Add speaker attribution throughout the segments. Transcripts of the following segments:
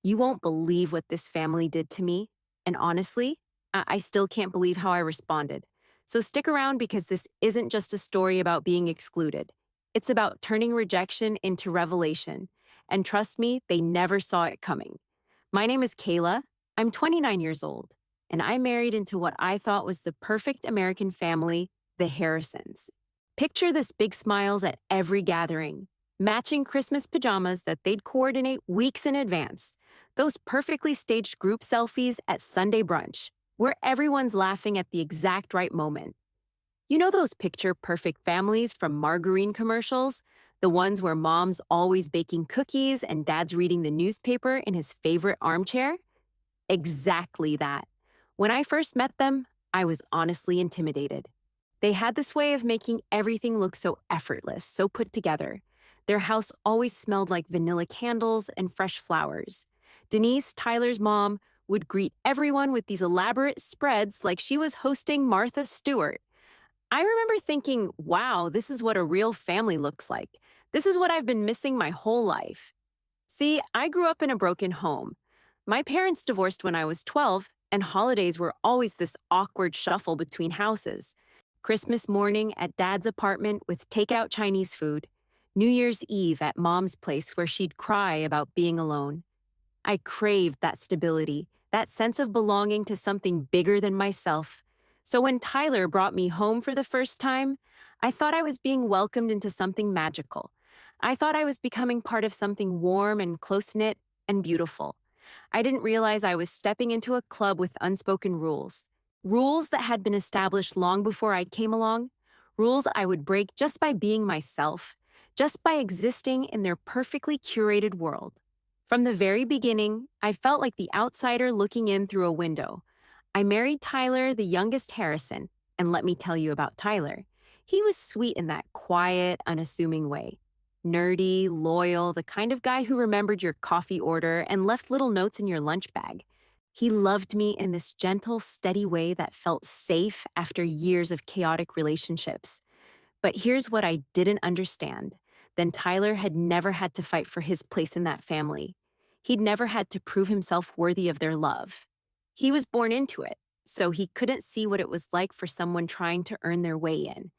Speaker 1: You won't believe what this family did to me. And honestly, I still can't believe how I responded. So stick around because this isn't just a story about being excluded. It's about turning rejection into revelation. And trust me, they never saw it coming. My name is Kayla. I'm 29 years old, and I married into what I thought was the perfect American family, the Harrisons. Picture this big smiles at every gathering, matching Christmas pajamas that they'd coordinate weeks in advance, those perfectly staged group selfies at Sunday brunch, where everyone's laughing at the exact right moment. You know those picture perfect families from margarine commercials? The ones where mom's always baking cookies and dad's reading the newspaper in his favorite armchair? Exactly that. When I first met them, I was honestly intimidated. They had this way of making everything look so effortless, so put together. Their house always smelled like vanilla candles and fresh flowers. Denise, Tyler's mom, would greet everyone with these elaborate spreads like she was hosting Martha Stewart. I remember thinking, wow, this is what a real family looks like. This is what I've been missing my whole life. See, I grew up in a broken home. My parents divorced when I was 12, and holidays were always this awkward shuffle between houses. Christmas morning at dad's apartment with takeout Chinese food. New Year's Eve at mom's place where she'd cry about being alone. I craved that stability, that sense of belonging to something bigger than myself. So when Tyler brought me home for the first time, I thought I was being welcomed into something magical. I thought I was becoming part of something warm and close-knit and beautiful. I didn't realize I was stepping into a club with unspoken rules. Rules that had been established long before I came along. Rules I would break just by being myself, just by existing in their perfectly curated world. From the very beginning, I felt like the outsider looking in through a window. I married Tyler, the youngest Harrison, and let me tell you about Tyler. He was sweet in that quiet, unassuming way. Nerdy, loyal, the kind of guy who remembered your coffee order and left little notes in your lunch bag. He loved me in this gentle, steady way that felt safe after years of chaotic relationships. But here's what I didn't understand. Then Tyler had never had to fight for his place in that family. He'd never had to prove himself worthy of their love. He was born into it, so he couldn't see what it was like for someone trying to earn their way in.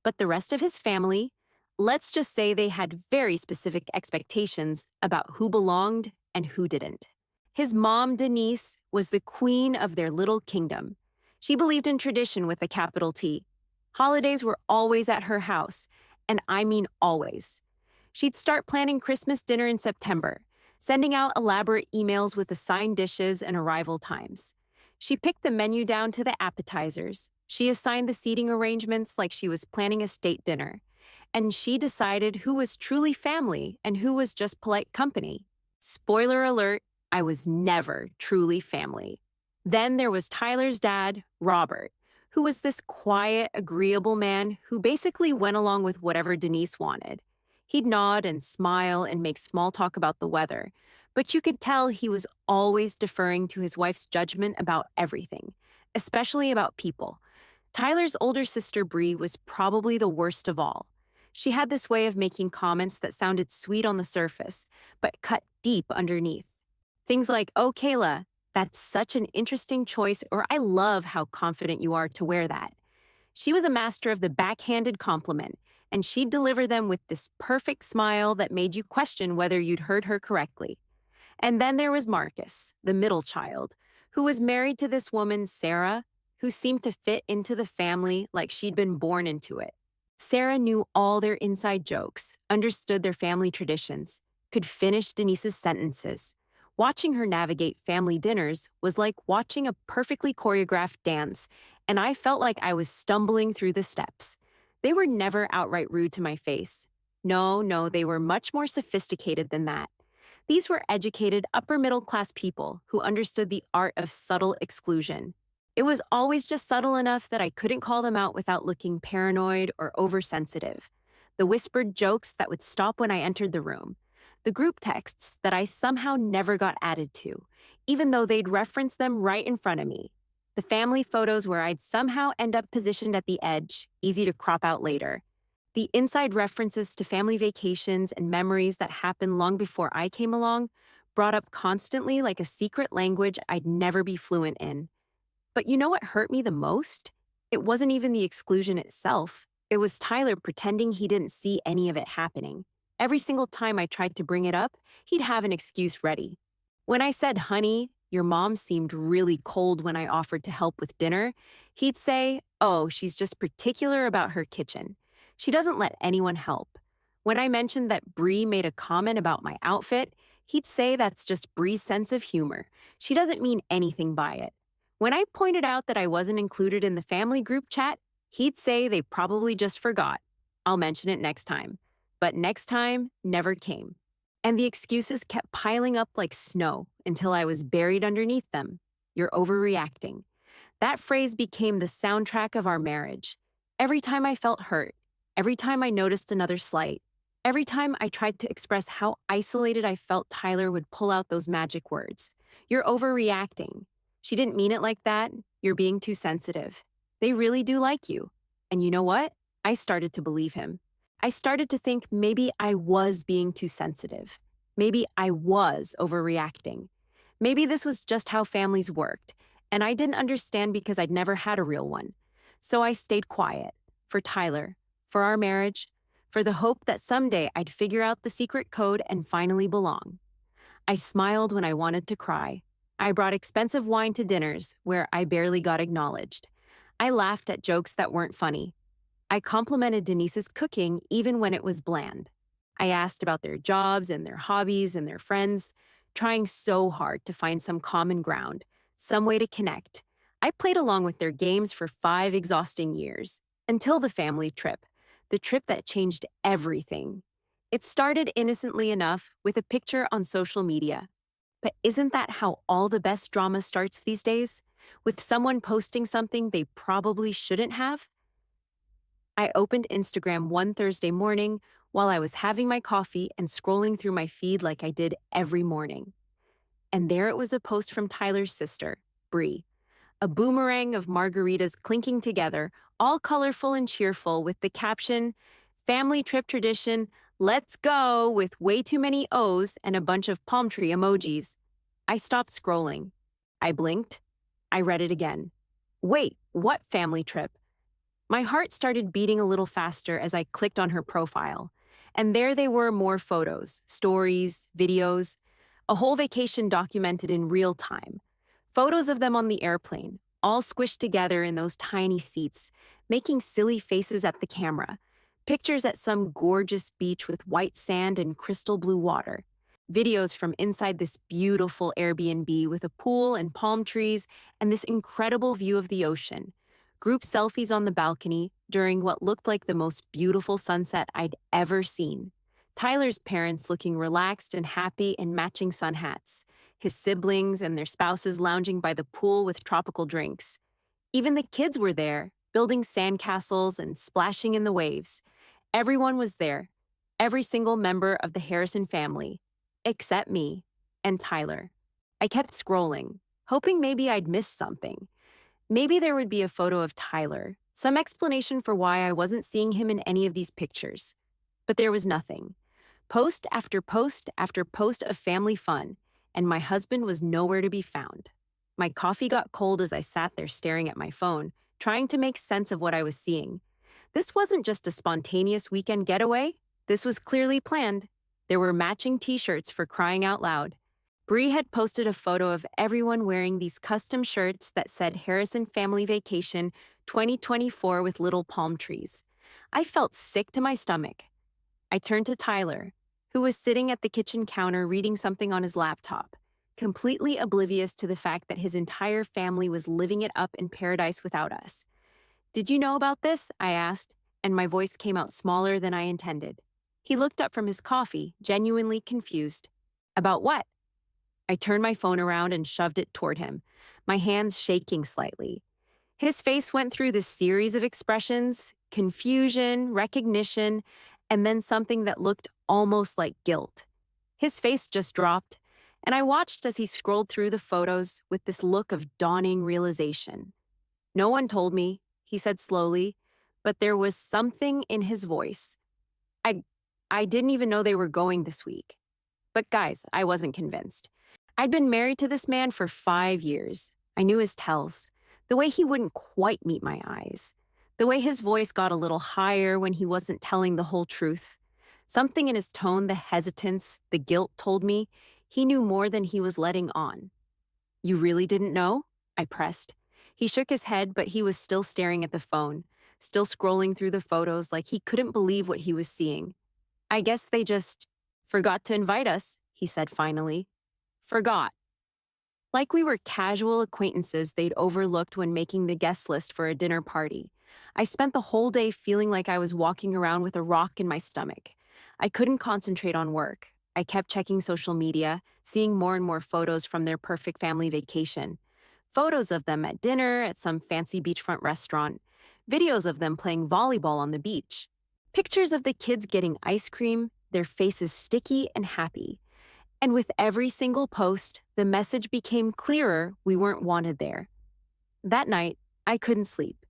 Speaker 1: But the rest of his family, let's just say they had very specific expectations about who belonged and who didn't. His mom, Denise, was the queen of their little kingdom. She believed in tradition with a capital T. Holidays were always at her house, and I mean always. She'd start planning Christmas dinner in September, sending out elaborate emails with assigned dishes and arrival times. She picked the menu down to the appetizers. She assigned the seating arrangements like she was planning a state dinner. And she decided who was truly family and who was just polite company. Spoiler alert, I was never truly family. Then there was Tyler's dad, Robert, who was this quiet, agreeable man who basically went along with whatever Denise wanted. He'd nod and smile and make small talk about the weather, but you could tell he was always deferring to his wife's judgment about everything, especially about people. Tyler's older sister, Bree, was probably the worst of all. She had this way of making comments that sounded sweet on the surface, but cut deep underneath. Things like, oh, Kayla, that's such an interesting choice, or I love how confident you are to wear that. She was a master of the backhanded compliment, and she'd deliver them with this perfect smile that made you question whether you'd heard her correctly. And then there was Marcus, the middle child, who was married to this woman, Sarah, who seemed to fit into the family like she'd been born into it. Sarah knew all their inside jokes, understood their family traditions, could finish Denise's sentences. Watching her navigate family dinners was like watching a perfectly choreographed dance, and I felt like I was stumbling through the steps. They were never outright rude to my face. No, they were much more sophisticated than that. These were educated, upper-middle-class people who understood the art of subtle exclusion. It was always just subtle enough that I couldn't call them out without looking paranoid or oversensitive. The whispered jokes that would stop when I entered the room. The group texts that I somehow never got added to, even though they'd reference them right in front of me. The family photos where I'd somehow end up positioned at the edge, easy to crop out later. The inside references to family vacations and memories that happened long before I came along, brought up constantly like a secret language I'd never be fluent in. But you know what hurt me the most? It wasn't even the exclusion itself. It was Tyler pretending he didn't see any of it happening. Every single time I tried to bring it up, he'd have an excuse ready. When I said, honey, your mom seemed really cold when I offered to help with dinner, he'd say, oh, she's just particular about her kitchen. She doesn't let anyone help. When I mentioned that Bree made a comment about my outfit, he'd say that's just Bree's sense of humor. She doesn't mean anything by it. When I pointed out that I wasn't included in the family group chat, he'd say they probably just forgot. I'll mention it next time. But next time never came. And the excuses kept piling up like snow until I was buried underneath them. You're overreacting. That phrase became the soundtrack of our marriage. Every time I felt hurt, every time I noticed another slight, every time I tried to express how isolated I felt, Tyler would pull out those magic words. You're overreacting. She didn't mean it like that. You're being too sensitive. They really do like you. And you know what? I started to believe him. I started to think maybe I was being too sensitive. Maybe I was overreacting. Maybe this was just how families worked, and I didn't understand because I'd never had a real one. So I stayed quiet for Tyler, for our marriage, for the hope that someday I'd figure out the secret code and finally belong. I smiled when I wanted to cry. I brought expensive wine to dinners where I barely got acknowledged. I laughed at jokes that weren't funny. I complimented Denise's cooking even when it was bland. I asked about their jobs and their hobbies and their friends, trying so hard to find some common ground, some way to connect. I played along with their games for 5 exhausting years, until the family trip, the trip that changed everything. It started innocently enough with a picture on social media. But isn't that how all the best drama starts these days? With someone posting something they probably shouldn't have? I opened Instagram one Thursday morning while I was having my coffee and scrolling through my feed like I did every morning. And there it was, a post from Tyler's sister, Bree. A boomerang of margaritas clinking together, all colorful and cheerful, with the caption, family trip tradition, let's go, with way too many O's and a bunch of palm tree emojis. I stopped scrolling. I blinked. I read it again. Wait, what family trip? My heart started beating a little faster as I clicked on her profile. And there they were, more photos, stories, videos, a whole vacation documented in real time. Photos of them on the airplane, all squished together in those tiny seats, making silly faces at the camera. Pictures at some gorgeous beach with white sand and crystal blue water. Videos from inside this beautiful Airbnb with a pool and palm trees and this incredible view of the ocean. Group selfies on the balcony during what looked like the most beautiful sunset I'd ever seen. Tyler's parents looking relaxed and happy in matching sun hats. His siblings and their spouses lounging by the pool with tropical drinks. Even the kids were there, building sandcastles and splashing in the waves. Everyone was there, every single member of the Harrison family, except me and Tyler. I kept scrolling, hoping maybe I'd missed something. Maybe there would be a photo of Tyler, some explanation for why I wasn't seeing him in any of these pictures. But there was nothing. Post after post after post of family fun, and my husband was nowhere to be found. My coffee got cold as I sat there staring at my phone, trying to make sense of what I was seeing. This wasn't just a spontaneous weekend getaway. This was clearly planned. There were matching t-shirts, for crying out loud. Bree had posted a photo of everyone wearing these custom shirts that said Harrison Family Vacation 2024 with little palm trees. I felt sick to my stomach. I turned to Tyler, who was sitting at the kitchen counter reading something on his laptop, completely oblivious to the fact that his entire family was living it up in paradise without us. Did you know about this? I asked, and my voice came out smaller than I intended. He looked up from his coffee, genuinely confused. About what? I turned my phone around and shoved it toward him, my hands shaking slightly. His face went through this series of expressions: confusion, recognition, and then something that looked almost like guilt. His face just dropped, and I watched as he scrolled through the photos with this look of dawning realization. No one told me, he said slowly, but there was something in his voice. I didn't even know they were going this week. But guys, I wasn't convinced. I'd been married to this man for 5 years. I knew his tells, the way he wouldn't quite meet my eyes, the way his voice got a little higher when he wasn't telling the whole truth. Something in his tone, the hesitance, the guilt told me he knew more than he was letting on. You really didn't know? I pressed. He shook his head, but he was still staring at the phone, still scrolling through the photos like he couldn't believe what he was seeing. I guess they just forgot to invite us, he said finally. Forgot. Like we were casual acquaintances they'd overlooked when making the guest list for a dinner party. I spent the whole day feeling like I was walking around with a rock in my stomach. I couldn't concentrate on work. I kept checking social media, seeing more and more photos from their perfect family vacation. Photos of them at dinner at some fancy beachfront restaurant. Videos of them playing volleyball on the beach. Pictures of the kids getting ice cream, their faces sticky and happy. And with every single post, the message became clearer we weren't wanted there. That night, I couldn't sleep.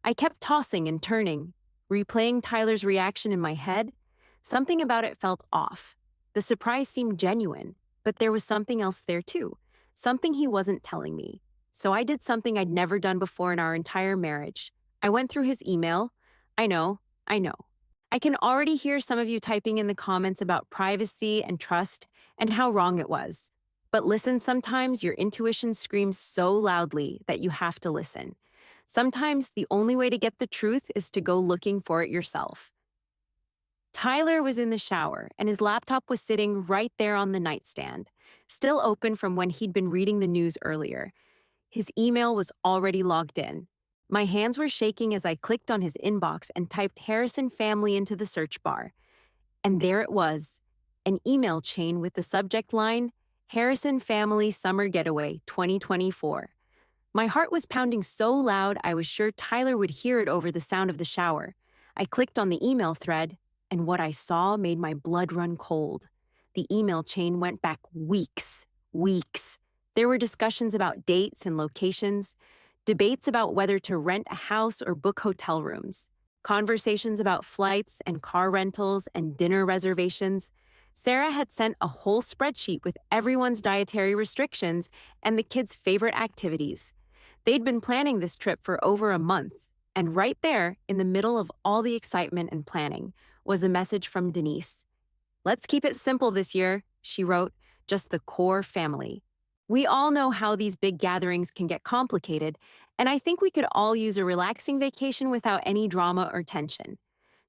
Speaker 1: I kept tossing and turning, replaying Tyler's reaction in my head. Something about it felt off. The surprise seemed genuine, but there was something else there too, something he wasn't telling me. So I did something I'd never done before in our entire marriage. I went through his email. I know. I can already hear some of you typing in the comments about privacy and trust and how wrong it was. But listen, sometimes your intuition screams so loudly that you have to listen. Sometimes the only way to get the truth is to go looking for it yourself. Tyler was in the shower, and his laptop was sitting right there on the nightstand, still open from when he'd been reading the news earlier. His email was already logged in. My hands were shaking as I clicked on his inbox and typed Harrison family into the search bar. And there it was, an email chain with the subject line, Harrison Family Summer Getaway 2024. My heart was pounding so loud I was sure Tyler would hear it over the sound of the shower. I clicked on the email thread, and what I saw made my blood run cold. The email chain went back weeks. There were discussions about dates and locations, debates about whether to rent a house or book hotel rooms, conversations about flights and car rentals and dinner reservations. Sarah had sent a whole spreadsheet with everyone's dietary restrictions and the kids' favorite activities. They'd been planning this trip for over a month, and right there, in the middle of all the excitement and planning, was a message from Denise. "Let's keep it simple this year," she wrote, "just the core family. We all know how these big gatherings can get complicated, and I think we could all use a relaxing vacation without any drama or tension.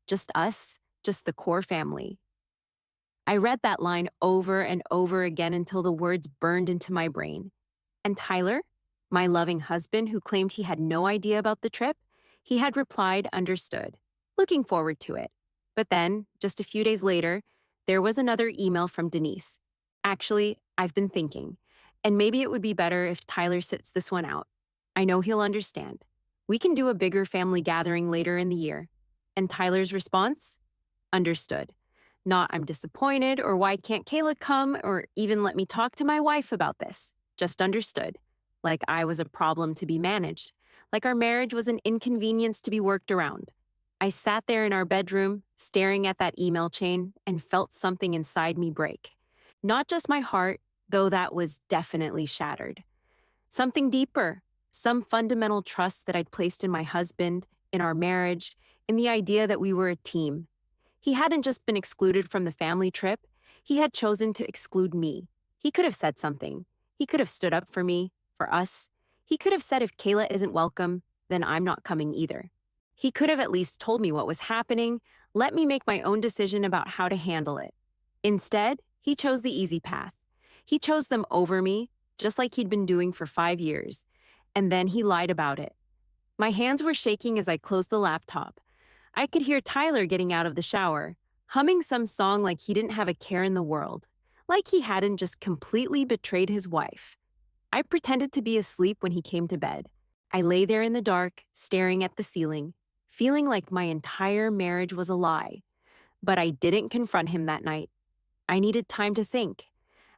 Speaker 1: Just us, just the core family." I read that line over and over again until the words burned into my brain. And Tyler, my loving husband who claimed he had no idea about the trip, he had replied, understood, looking forward to it. But then, just a few days later, there was another email from Denise. "Actually, I've been thinking, and maybe it would be better if Tyler sits this one out. I know he'll understand. We can do a bigger family gathering later in the year." And Tyler's response? Understood. Not "I'm disappointed" or "why can't Kayla come" or even "let me talk to my wife about this." Just understood. Like I was a problem to be managed. Like our marriage was an inconvenience to be worked around. I sat there in our bedroom, staring at that email chain, and felt something inside me break. Not just my heart, though that was definitely shattered. Something deeper, some fundamental trust that I'd placed in my husband, in our marriage, in the idea that we were a team. He hadn't just been excluded from the family trip, he had chosen to exclude me. He could have said something. He could have stood up for me, for us. He could have said if Kayla isn't welcome, then I'm not coming either. He could have at least told me what was happening, let me make my own decision about how to handle it. Instead, he chose the easy path. He chose them over me, just like he'd been doing for 5 years. And then he lied about it. My hands were shaking as I closed the laptop. I could hear Tyler getting out of the shower, humming some song like he didn't have a care in the world, like he hadn't just completely betrayed his wife. I pretended to be asleep when he came to bed. I lay there in the dark, staring at the ceiling, feeling like my entire marriage was a lie. But I didn't confront him that night. I needed time to think.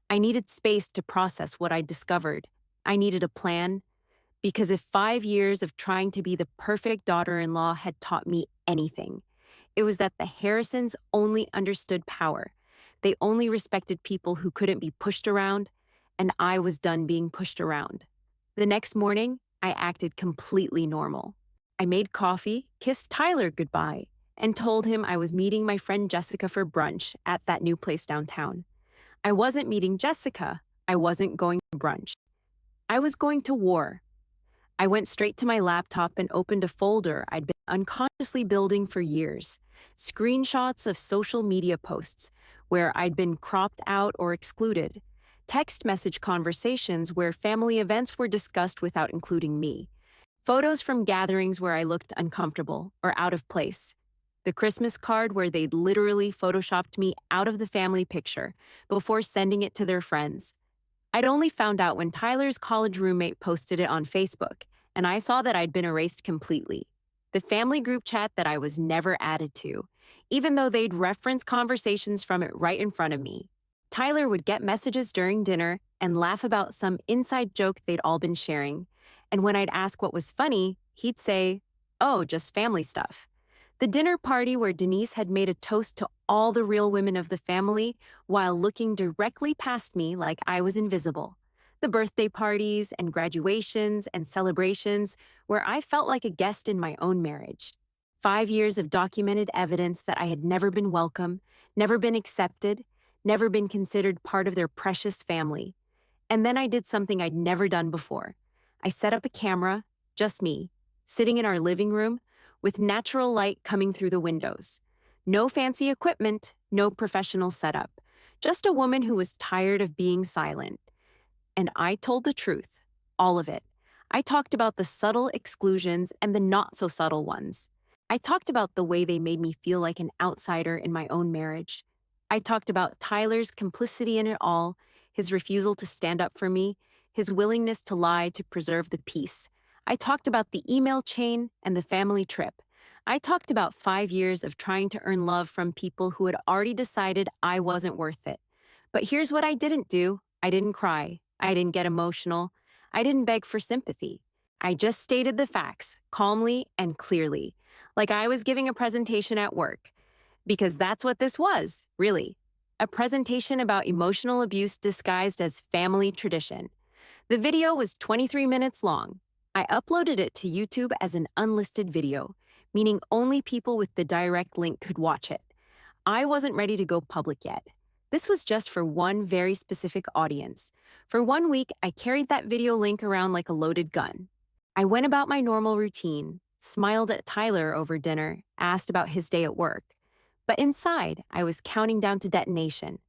Speaker 1: I needed space to process what I'd discovered. I needed a plan. Because if 5 years of trying to be the perfect daughter-in-law had taught me anything, it was that the Harrisons only understood power. They only respected people who couldn't be pushed around, and I was done being pushed around. The next morning, I acted completely normal. I made coffee, kissed Tyler goodbye, and told him I was meeting my friend Jessica for brunch at that new place downtown. I wasn't meeting Jessica. I wasn't going to brunch. I was going to war. I went straight to my laptop and opened a folder I'd been unconsciously building for years. Screenshots of social media posts where I'd been cropped out or excluded. Text message conversations where family events were discussed without including me. Photos from gatherings where I looked uncomfortable or out of place. The Christmas card where they'd literally photoshopped me out of the family picture before sending it to their friends. I'd only found out when Tyler's college roommate posted it on Facebook, and I saw that I'd been erased completely. The family group chat that I was never added to, even though they'd reference conversations from it right in front of me. Tyler would get messages during dinner and laugh about some inside joke they'd all been sharing. And when I'd ask what was funny, he'd say, "Oh, just family stuff." The dinner party where Denise had made a toast to all the real women of the family while looking directly past me like I was invisible. The birthday parties and graduations and celebrations where I felt like a guest in my own marriage. 5 years of documented evidence that I had never been welcome, never been accepted, never been considered part of their precious family. And then I did something I'd never done before. I set up a camera, just me, sitting in our living room, with natural light coming through the windows. No fancy equipment, no professional setup. Just a woman who was tired of being silent. And I told the truth, all of it. I talked about the subtle exclusions and the not so subtle ones. I talked about the way they made me feel like an outsider in my own marriage. I talked about Tyler's complicity in it all, his refusal to stand up for me, his willingness to lie to preserve the peace. I talked about the email chain and the family trip. I talked about 5 years of trying to earn love from people who had already decided I wasn't worth it. But here's what I didn't do. I didn't cry. I didn't get emotional. I didn't beg for sympathy. I just stated the facts, calmly and clearly, like I was giving a presentation at work. Because that's what this was, really. A presentation about emotional abuse disguised as family tradition. The video was 23 minutes long. I uploaded it to YouTube as an unlisted video, meaning only people with the direct link could watch it. I wasn't ready to go public yet. This was just for one very specific audience. For 1 week, I carried that video link around like a loaded gun. I went about my normal routine, smiled at Tyler over dinner, asked about his day at work. But inside, I was counting down to detonation.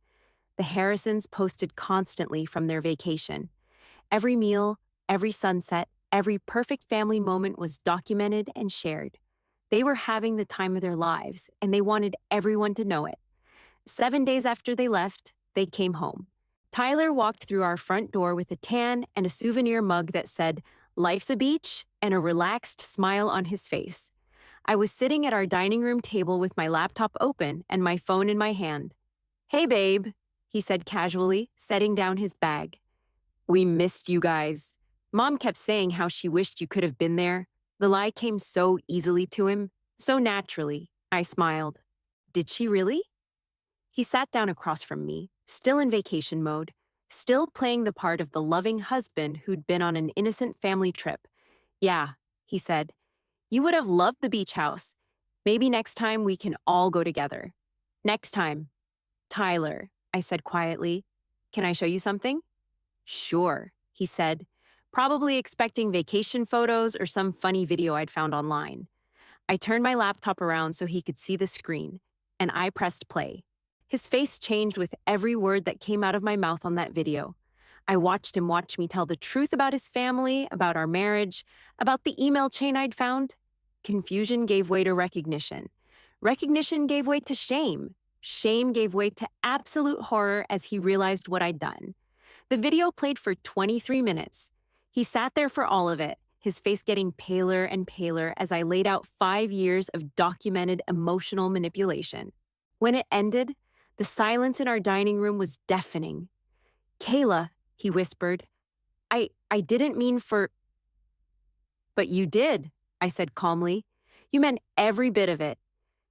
Speaker 1: The Harrisons posted constantly from their vacation. Every meal, every sunset, every perfect family moment was documented and shared. They were having the time of their lives, and they wanted everyone to know it. 7 days after they left, they came home. Tyler walked through our front door with a tan and a souvenir mug that said, "Life's a beach," and a relaxed smile on his face. I was sitting at our dining room table with my laptop open and my phone in my hand. "Hey, babe," he said casually, setting down his bag. "We missed you guys." Mom kept saying how she wished you could have been there. The lie came so easily to him, so naturally. I smiled. Did she really? He sat down across from me, still in vacation mode, still playing the part of the loving husband who'd been on an innocent family trip. "Yeah," he said. "You would have loved the beach house. Maybe next time we can all go together." "Next time." "Tyler," I said quietly, "can I show you something?" "Sure," he said, probably expecting vacation photos or some funny video I'd found online. I turned my laptop around so he could see the screen, and I pressed play. His face changed with every word that came out of my mouth on that video. I watched him watch me tell the truth about his family, about our marriage, about the email chain I'd found. Confusion gave way to recognition. Recognition gave way to shame. Shame gave way to absolute horror as he realized what I'd done. The video played for 23 minutes. He sat there for all of it, his face getting paler and paler as I laid out 5 years of documented emotional manipulation. When it ended, the silence in our dining room was deafening. "Kayla," he whispered, I didn't mean for—" "But you did," I said calmly. "You meant every bit of it.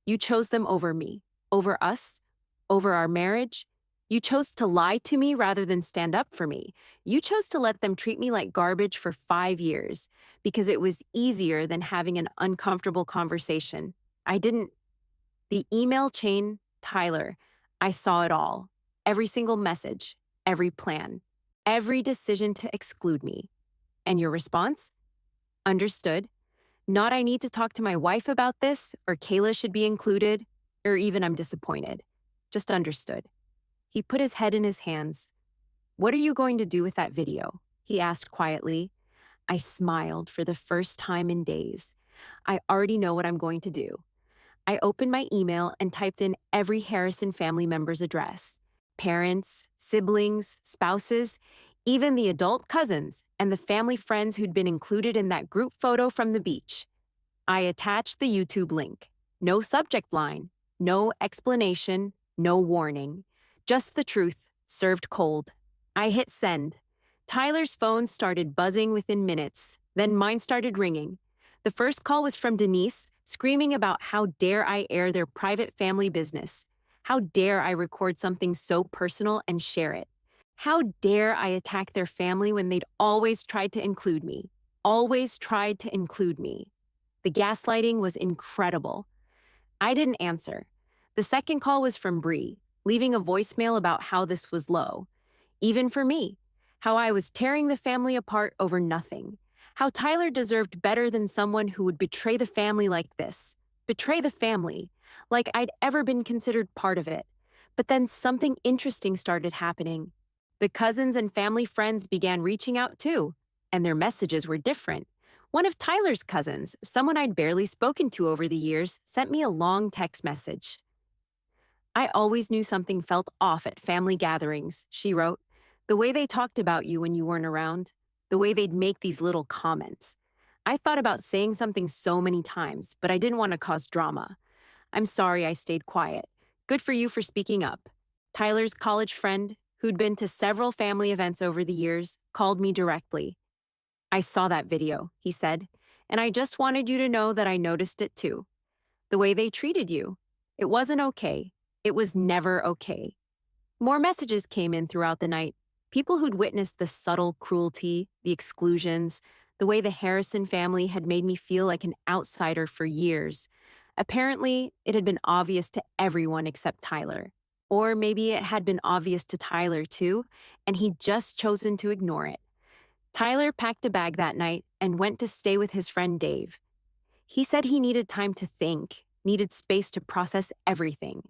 Speaker 1: You chose them over me, over us, over our marriage. You chose to lie to me rather than stand up for me. You chose to let them treat me like garbage for 5 years because it was easier than having an uncomfortable conversation. I didn't. The email chain, Tyler, I saw it all. Every single message, every plan, every decision to exclude me. And your response? Understood. Not I need to talk to my wife about this, or Kayla should be included, or even I'm disappointed. Just understood. He put his head in his hands. What are you going to do with that video? He asked quietly. I smiled for the first time in days. I already know what I'm going to do. I opened my email and typed in every Harrison family member's address: parents, siblings, spouses, even the adult cousins and the family friends who'd been included in that group photo from the beach. I attached the YouTube link. No subject line, no explanation, no warning. Just the truth, served cold. I hit send. Tyler's phone started buzzing within minutes, then mine started ringing. The first call was from Denise, screaming about how dare I air their private family business. How dare I record something so personal and share it? How dare I attack their family when they'd always tried to include me? Always tried to include me. The gaslighting was incredible. I didn't answer. The second call was from Bree, leaving a voicemail about how this was low. Even for me, how I was tearing the family apart over nothing. How Tyler deserved better than someone who would betray the family like this. Betray the family, like I'd ever been considered part of it. But then something interesting started happening. The cousins and family friends began reaching out too, and their messages were different. One of Tyler's cousins, someone I'd barely spoken to over the years, sent me a long text message. I always knew something felt off at family gatherings, she wrote. The way they talked about you when you weren't around, the way they'd make these little comments. I thought about saying something so many times, but I didn't want to cause drama. I'm sorry I stayed quiet. Good for you for speaking up. Tyler's college friend, who'd been to several family events over the years, called me directly. I saw that video, he said, and I just wanted you to know that I noticed it too. The way they treated you. It wasn't okay. It was never okay. More messages came in throughout the night. People who'd witnessed the subtle cruelty, the exclusions, the way the Harrison family had made me feel like an outsider for years. Apparently, it had been obvious to everyone except Tyler. Or maybe it had been obvious to Tyler too, and he'd just chosen to ignore it. Tyler packed a bag that night and went to stay with his friend Dave. He said he needed time to think, needed space to process everything.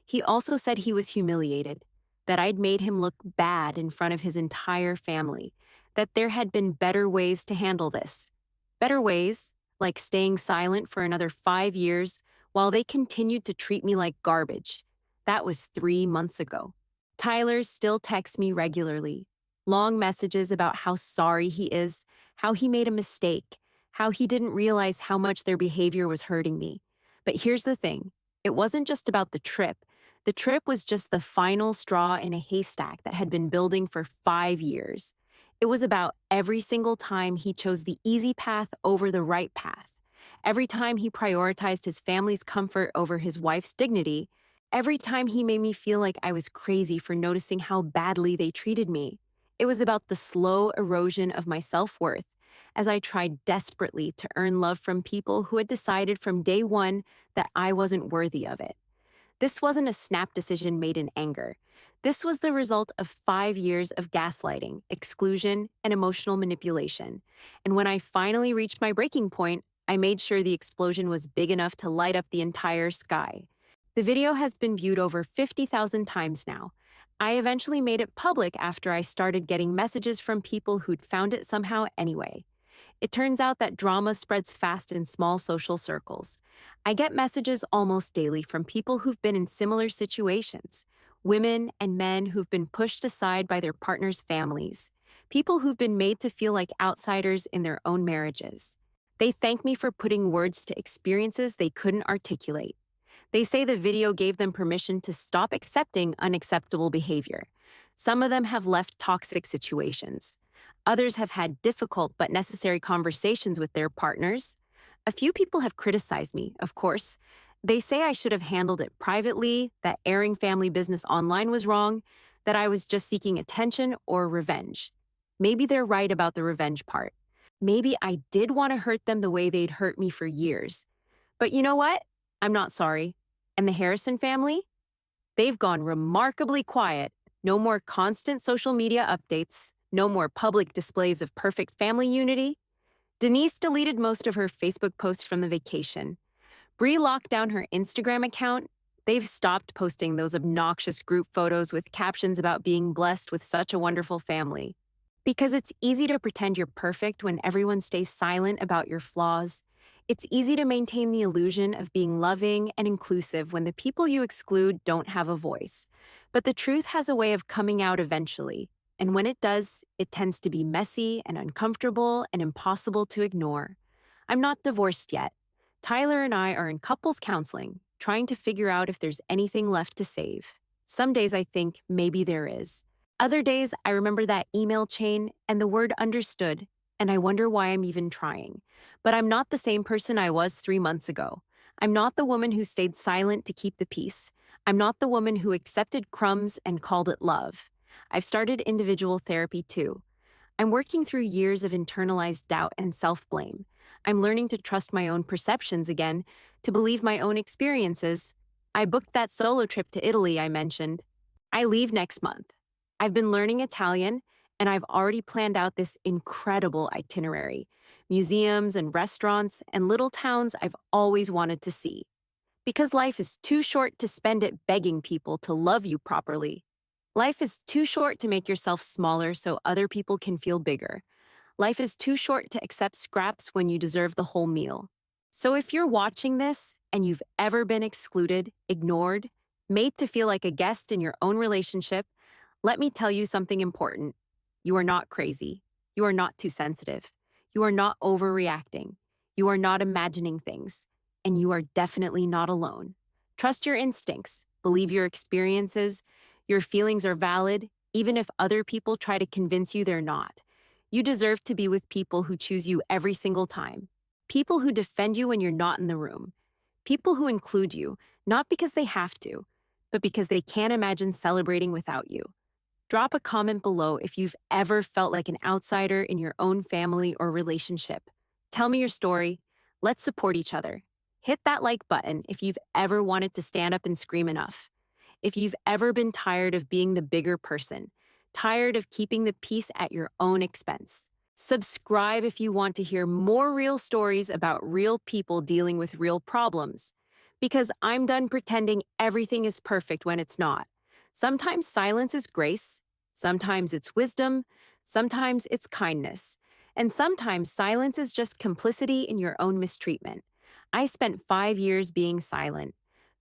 Speaker 1: He also said he was humiliated, that I'd made him look bad in front of his entire family, that there had been better ways to handle this. Better ways, like staying silent for another 5 years while they continued to treat me like garbage. That was 3 months ago. Tyler still texts me regularly. Long messages about how sorry he is, how he made a mistake, how he didn't realize how much their behavior was hurting me. But here's the thing. It wasn't just about the trip. The trip was just the final straw in a haystack that had been building for 5 years. It was about every single time he chose the easy path over the right path. Every time he prioritized his family's comfort over his wife's dignity. Every time he made me feel like I was crazy for noticing how badly they treated me. It was about the slow erosion of my self-worth as I tried desperately to earn love from people who had decided from day one that I wasn't worthy of it. This wasn't a snap decision made in anger. This was the result of 5 years of gaslighting, exclusion, and emotional manipulation. And when I finally reached my breaking point, I made sure the explosion was big enough to light up the entire sky. The video has been viewed over 50,000 times now. I eventually made it public after I started getting messages from people who'd found it somehow anyway. It turns out that drama spreads fast in small social circles. I get messages almost daily from people who've been in similar situations. Women and men who've been pushed aside by their partners' families. People who've been made to feel like outsiders in their own marriages. They thank me for putting words to experiences they couldn't articulate. They say the video gave them permission to stop accepting unacceptable behavior. Some of them have left toxic situations. Others have had difficult but necessary conversations with their partners. A few people have criticized me, of course. They say I should have handled it privately, that airing family business online was wrong, that I was just seeking attention or revenge. Maybe they're right about the revenge part. Maybe I did want to hurt them the way they'd hurt me for years. But you know what? I'm not sorry. And the Harrison family? They've gone remarkably quiet. No more constant social media updates, no more public displays of perfect family unity. Denise deleted most of her Facebook posts from the vacation. Bree locked down her Instagram account. They've stopped posting those obnoxious group photos with captions about being blessed with such a wonderful family. Because it's easy to pretend you're perfect when everyone stays silent about your flaws. It's easy to maintain the illusion of being loving and inclusive when the people you exclude don't have a voice. But the truth has a way of coming out eventually. And when it does, it tends to be messy and uncomfortable and impossible to ignore. I'm not divorced yet. Tyler and I are in couples counseling, trying to figure out if there's anything left to save. Some days I think maybe there is. Other days I remember that email chain and the word understood, and I wonder why I'm even trying. But I'm not the same person I was 3 months ago. I'm not the woman who stayed silent to keep the peace. I'm not the woman who accepted crumbs and called it love. I've started individual therapy too. I'm working through years of internalized doubt and self-blame. I'm learning to trust my own perceptions again, to believe my own experiences. I booked that solo trip to Italy I mentioned. I leave next month. I've been learning Italian, and I've already planned out this incredible itinerary. Museums and restaurants and little towns I've always wanted to see. Because life is too short to spend it begging people to love you properly. Life is too short to make yourself smaller so other people can feel bigger. Life is too short to accept scraps when you deserve the whole meal. So if you're watching this and you've ever been excluded, ignored, made to feel like a guest in your own relationship, let me tell you something important. You are not crazy. You are not too sensitive. You are not overreacting. You are not imagining things. And you are definitely not alone. Trust your instincts. Believe your experiences. Your feelings are valid, even if other people try to convince you they're not. You deserve to be with people who choose you every single time. People who defend you when you're not in the room. People who include you, not because they have to, but because they can't imagine celebrating without you. Drop a comment below if you've ever felt like an outsider in your own family or relationship. Tell me your story. Let's support each other. Hit that like button if you've ever wanted to stand up and scream enough. If you've ever been tired of being the bigger person, tired of keeping the peace at your own expense. Subscribe if you want to hear more real stories about real people dealing with real problems. Because I'm done pretending everything is perfect when it's not. Sometimes silence is grace, sometimes it's wisdom, sometimes it's kindness, and sometimes silence is just complicity in your own mistreatment. I spent 5 years being silent,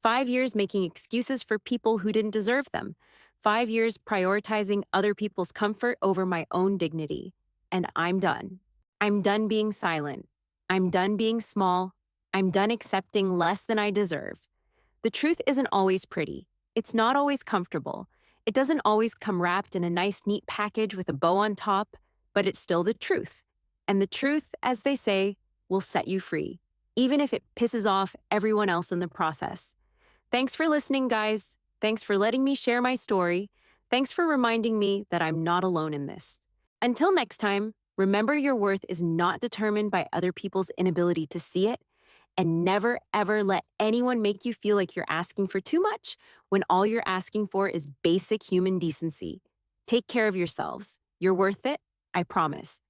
Speaker 1: 5 years making excuses for people who didn't deserve them, 5 years prioritizing other people's comfort over my own dignity. And I'm done. I'm done being silent. I'm done being small. I'm done accepting less than I deserve. The truth isn't always pretty. It's not always comfortable. It doesn't always come wrapped in a nice, neat package with a bow on top, but it's still the truth. And the truth, as they say, will set you free, even if it pisses off everyone else in the process. Thanks for listening, guys. Thanks for letting me share my story. Thanks for reminding me that I'm not alone in this. Until next time, remember your worth is not determined by other people's inability to see it. And never, ever let anyone make you feel like you're asking for too much when all you're asking for is basic human decency. Take care of yourselves. You're worth it, I promise.